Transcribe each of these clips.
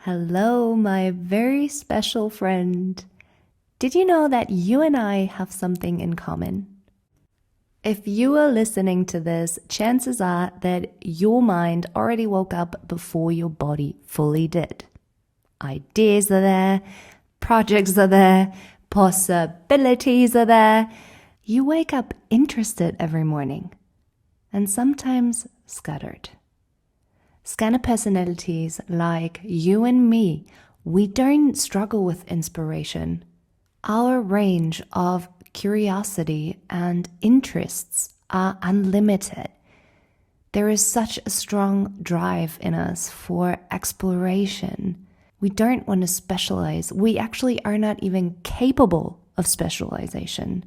Hello, my very special friend. Did you know that you and I have something in common? If you are listening to this, chances are that your mind already woke up before your body fully did. Ideas are there, projects are there, possibilities are there. You wake up interested every morning, and sometimes scattered. Scanner personalities like you and me, we don't struggle with inspiration. Our range of curiosity and interests are unlimited. There is such a strong drive in us for exploration. We don't want to specialize. We actually are not even capable of specialization.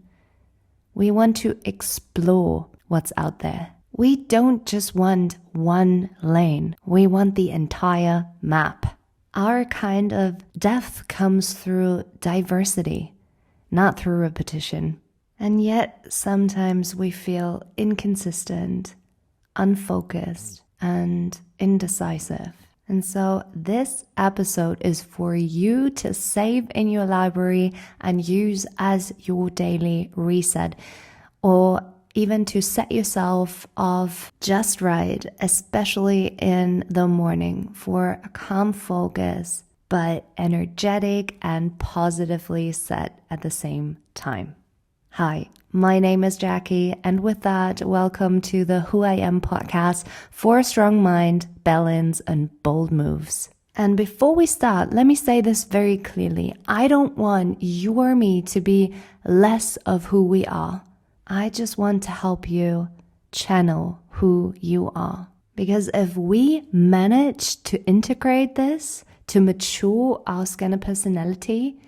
We want to explore what's out there. We don't just want one lane. We want the entire map. Our kind of depth comes through diversity, not through repetition. And yet, sometimes we feel inconsistent, unfocused, and indecisive. And so this episode is for you to save in your library and use as your daily reset, or even to set yourself off just right, especially in the morning for a calm focus, but energetic and positively set at the same time. Hi, my name is Jackie, and with that, welcome to the Who I Am podcast for a strong mind, balance, and bold moves. And before we start, let me say this very clearly. I don't want you or me to be less of who we are. I just want to help you channel who you are. Because if we manage to integrate this, to mature our scanner personality,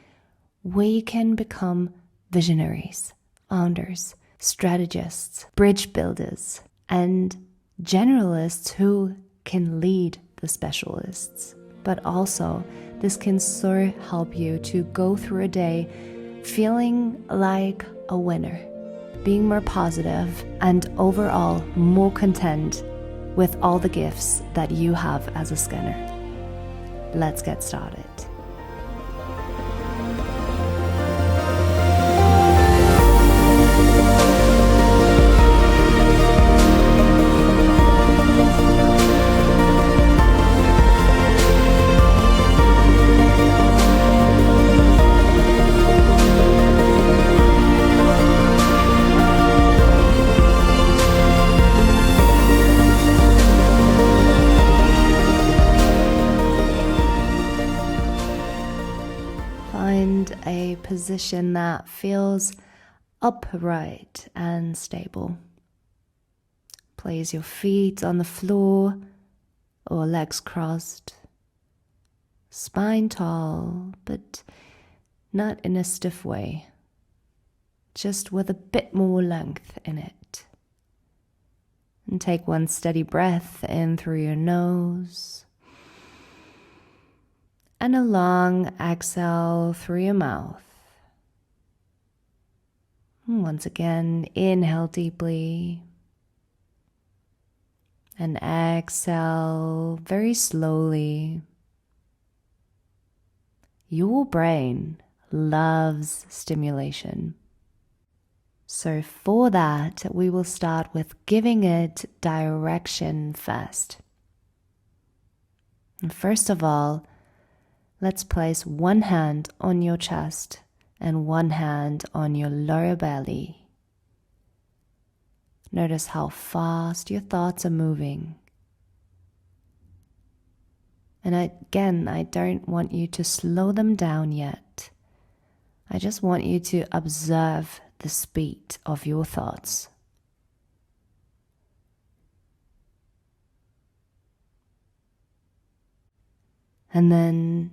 we can become visionaries, founders, strategists, bridge builders, and generalists who can lead the specialists. But also, this can so help you to go through a day feeling like a winner, being more positive, and overall more content with all the gifts that you have as a scanner. Let's get started. Find a position that feels upright and stable. Place your feet on the floor or legs crossed. Spine tall, but not in a stiff way, just with a bit more length in it. And take one steady breath in through your nose, and a long exhale through your mouth. And once again, inhale deeply and exhale very slowly. Your brain loves stimulation. So for that, we will start with giving it direction first. And first of all, let's place one hand on your chest and one hand on your lower belly. Notice how fast your thoughts are moving. And again, I don't want you to slow them down yet. I just want you to observe the speed of your thoughts. And then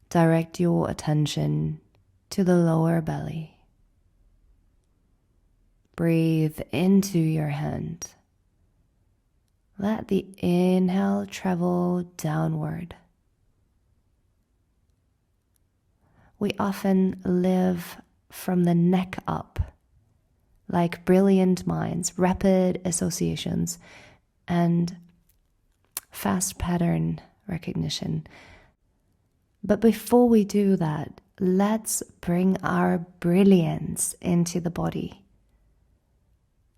direct your attention to the lower belly. Breathe into your hand. Let the inhale travel downward. We often live from the neck up, like brilliant minds, rapid associations, and fast pattern recognition. But before we do that, let's bring our brilliance into the body.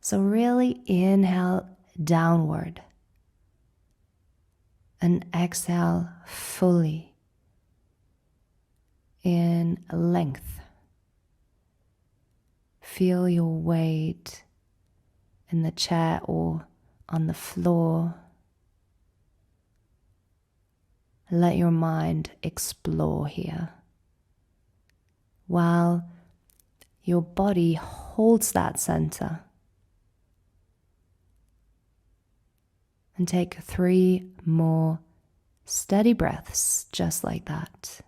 So really inhale downward and exhale fully in length. Feel your weight in the chair or on the floor. Let your mind explore here while your body holds that center. And take 3 more steady breaths just like that.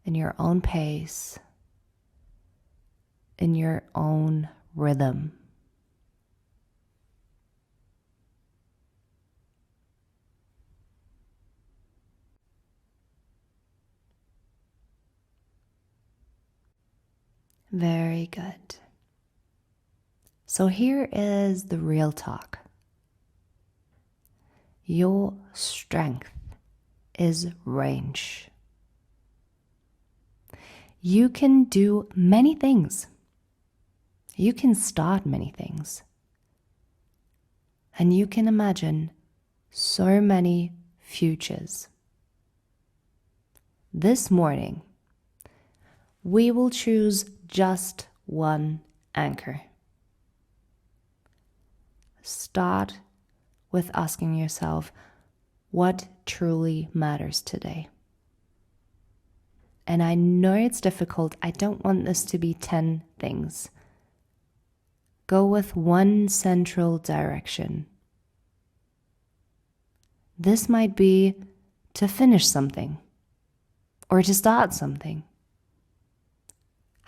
In your own pace, in your own rhythm. Very good. So here is the real talk. Your strength is range. You can do many things. You can start many things. And you can imagine so many futures. This morning, we will choose just one anchor. Start with asking yourself, what truly matters today? And I know it's difficult. I don't want this to be 10 things. Go with one central direction. This might be to finish something or to start something.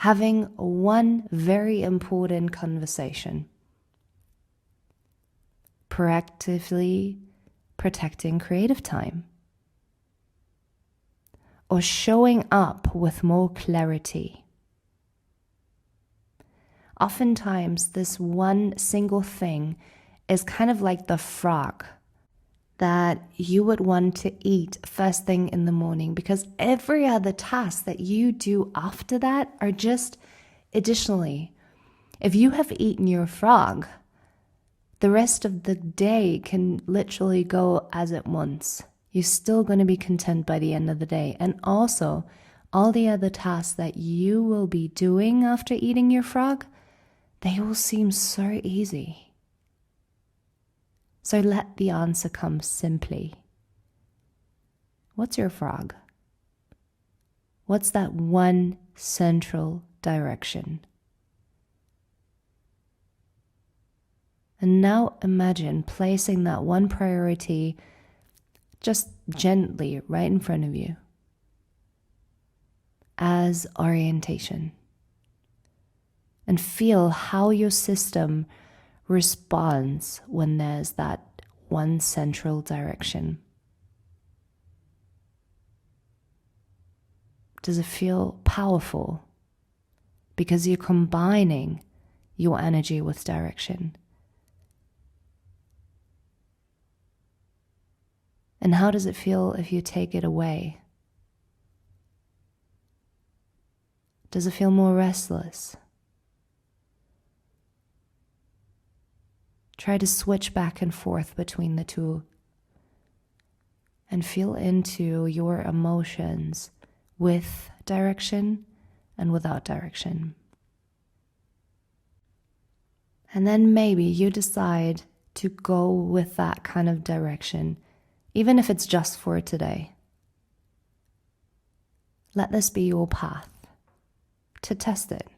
Having one very important conversation. Proactively protecting creative time. Or showing up with more clarity. Oftentimes, this one single thing is kind of like the frog that you would want to eat first thing in the morning, because every other task that you do after that are just additionally. If you have eaten your frog, the rest of the day can literally go as it wants. You're still going to be content by the end of the day. And also, all the other tasks that you will be doing after eating your frog, they will seem so easy. So let the answer come simply. What's your frog? What's that one central direction? And now imagine placing that one priority just gently right in front of you as orientation. And feel how your system responds when there's that one central direction. Does it feel powerful? Because you're combining your energy with direction. And how does it feel if you take it away? Does it feel more restless? Try to switch back and forth between the two and feel into your emotions with direction and without direction. And then maybe you decide to go with that kind of direction, even if it's just for today. Let this be your path to test it.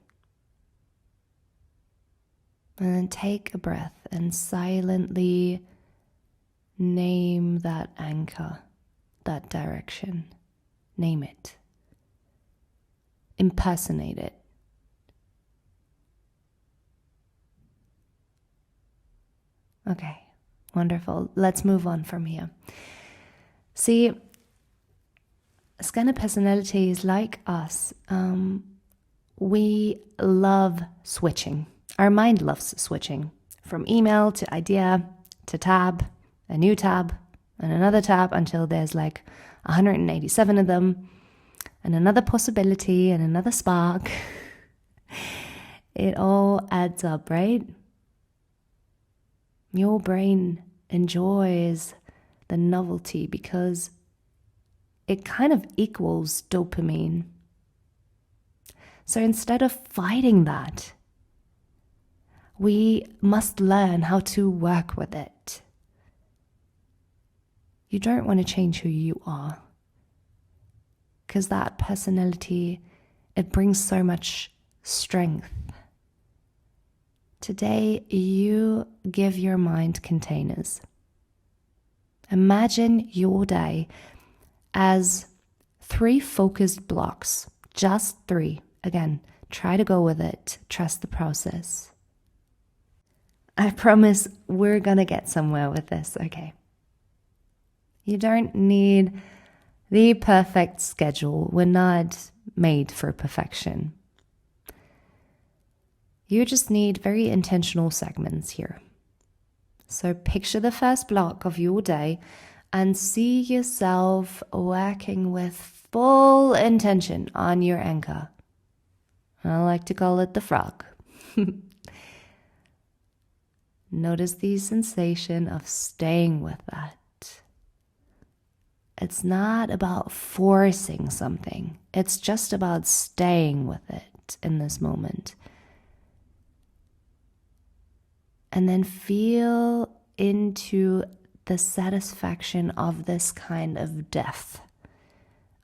And then take a breath and silently name that anchor, that direction. Name it. Impersonate it. Okay, wonderful. Let's move on from here. See, scanner personalities like us, we love switching. Our mind loves switching from email to idea to tab, a new tab, and another tap until there's like 187 of them, and another possibility and another spark. It all adds up, right? Your brain enjoys the novelty because it kind of equals dopamine. So instead of fighting that, we must learn how to work with it. You don't want to change who you are, because that personality, it brings so much strength. Today, you give your mind containers. Imagine your day as 3 focused blocks, just 3. Again, try to go with it. Trust the process. I promise we're gonna get somewhere with this, okay? You don't need the perfect schedule. We're not made for perfection. You just need very intentional segments here. So picture the first block of your day and see yourself working with full intention on your anchor. I like to call it the frog. Notice the sensation of staying with that. It's not about forcing something. It's just about staying with it in this moment. And then feel into the satisfaction of this kind of depth,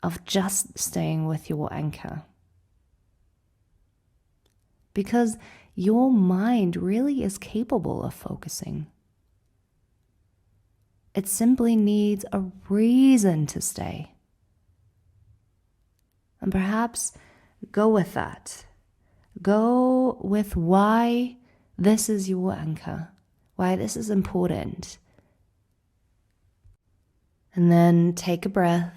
of just staying with your anchor. Because your mind really is capable of focusing. It simply needs a reason to stay. And perhaps go with that. Go with why this is your anchor, why this is important. And then take a breath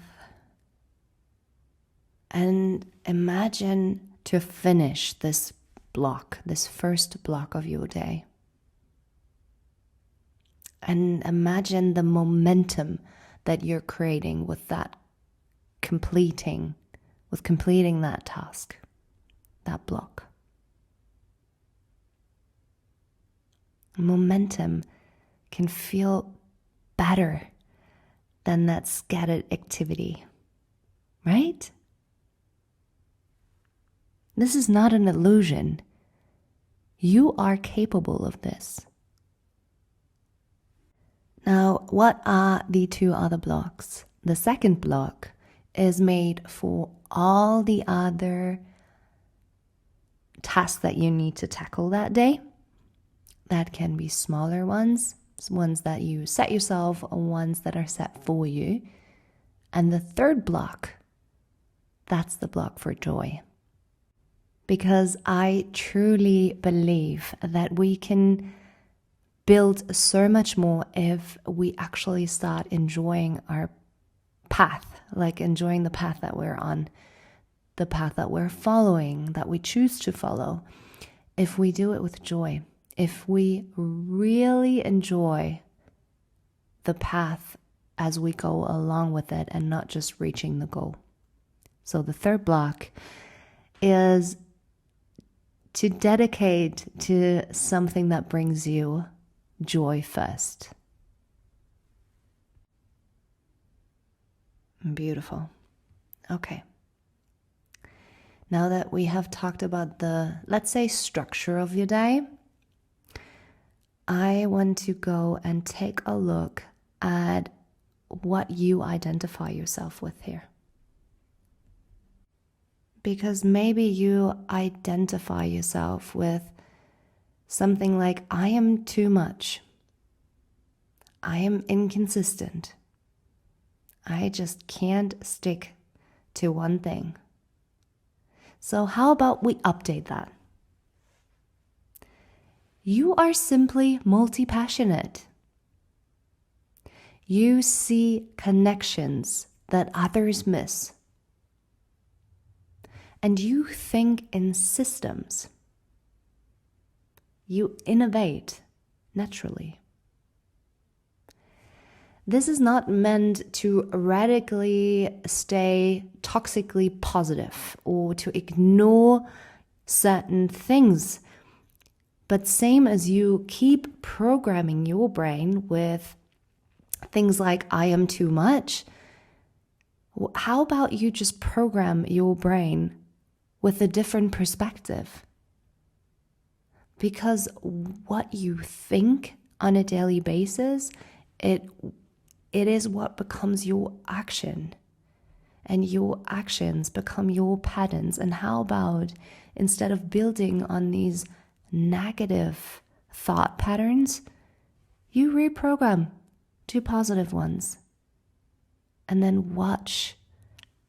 and imagine to finish this block, this first block of your day. And imagine the momentum that you're creating with that completing that task, that block. Momentum can feel better than that scattered activity, right? This is not an illusion. You are capable of this. Now, what are the 2 other blocks? The second block is made for all the other tasks that you need to tackle that day. That can be smaller ones that you set yourself, or ones that are set for you. And the third block, that's the block for joy. Because I truly believe that we can build so much more if we actually start enjoying our path, like enjoying the path that we're on, the path that we're following, that we choose to follow. If we do it with joy, if we really enjoy the path as we go along with it and not just reaching the goal. So the third block is to dedicate to something that brings you joy first. Beautiful. Okay. Now that we have talked about the, let's say, structure of your day, I want to go and take a look at what you identify yourself with here. Because maybe you identify yourself with something like, I am too much. I am inconsistent. I just can't stick to one thing. So how about we update that? You are simply multi-passionate. You see connections that others miss. And you think in systems. You innovate naturally. This is not meant to radically stay toxically positive or to ignore certain things. But same as you keep programming your brain with things like I am too much, how about you just program your brain with a different perspective? Because what you think on a daily basis, it is what becomes your action. And your actions become your patterns. And how about instead of building on these negative thought patterns, you reprogram to positive ones. And then watch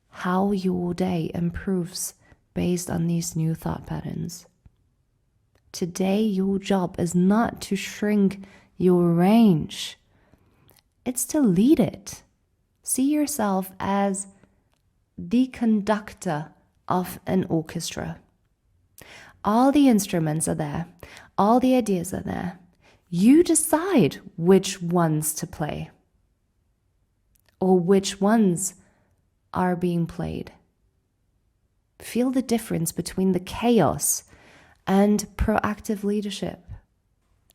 how your day improves based on these new thought patterns. Today, your job is not to shrink your range. It's to lead it. See yourself as the conductor of an orchestra. All the instruments are there. All the ideas are there. You decide which ones to play or which ones are being played. Feel the difference between the chaos and proactive leadership.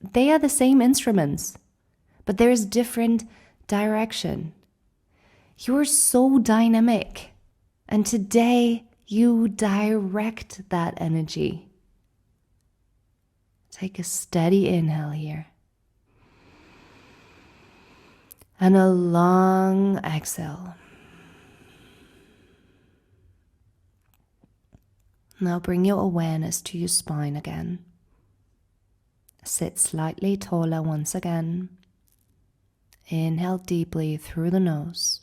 They are the same instruments, but there is different direction. You're so dynamic, and today you direct that energy. Take a steady inhale here. And a long exhale. Now bring your awareness to your spine again. Sit slightly taller once again. Inhale deeply through the nose.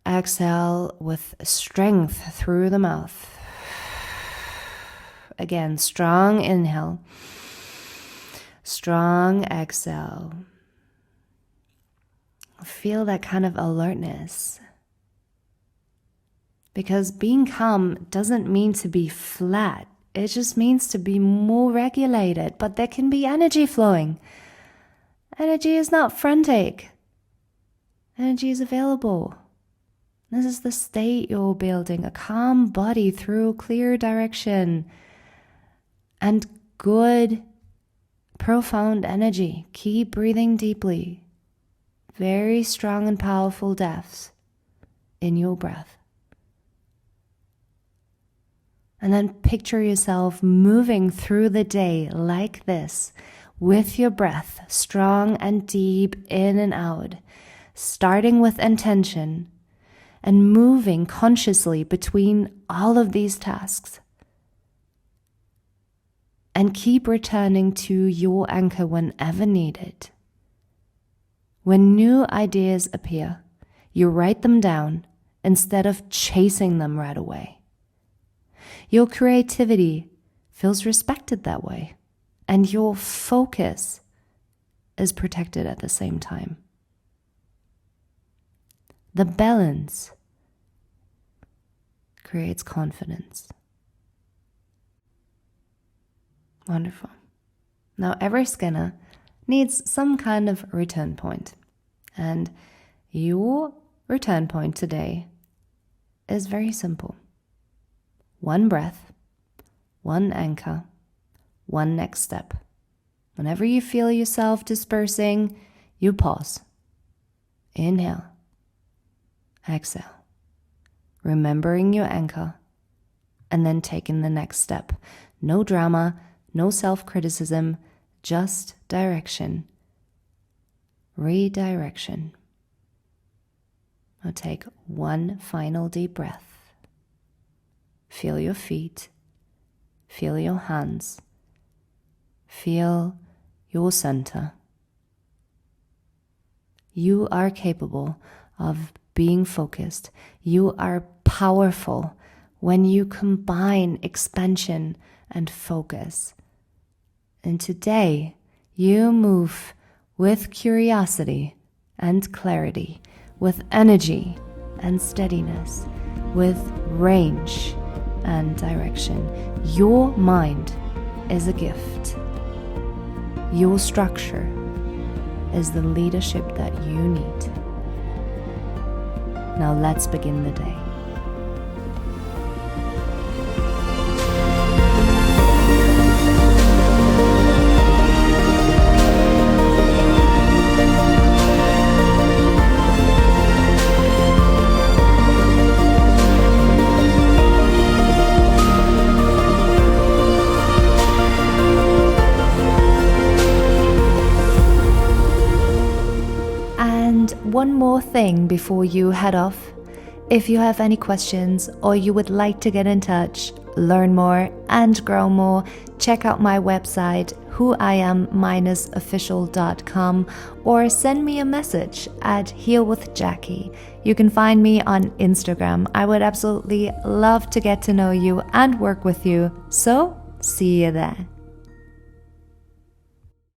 Exhale with strength through the mouth. Again, strong inhale. Strong exhale. Feel that kind of alertness. Because being calm doesn't mean to be flat. It just means to be more regulated. But there can be energy flowing. Energy is not frantic. Energy is available. This is the state you're building. A calm body through clear direction. And good, profound energy. Keep breathing deeply. Very strong and powerful depths in your breath. And then picture yourself moving through the day like this, with your breath strong and deep in and out, starting with intention and moving consciously between all of these tasks. And keep returning to your anchor whenever needed. When new ideas appear, you write them down instead of chasing them right away. Your creativity feels respected that way, and your focus is protected at the same time. The balance creates confidence. Wonderful. Now, every scanner needs some kind of return point, and your return point today is very simple. One breath, one anchor, one next step. Whenever you feel yourself dispersing, you pause. Inhale. Exhale. Remembering your anchor, and then taking the next step. No drama, no self-criticism, just direction. Redirection. Now take one final deep breath. Feel your feet, feel your hands, feel your center. You are capable of being focused. You are powerful when you combine expansion and focus. And today, you move with curiosity and clarity, with energy and steadiness, with range and direction. Your mind is a gift. Your structure is the leadership that you need. Now let's begin the day. And one more thing before you head off. If you have any questions or you would like to get in touch, learn more and grow more, check out my website whoiam-official.com or send me a message at healwithjackie. You can find me on Instagram. I would absolutely love to get to know you and work with you. So, see you there.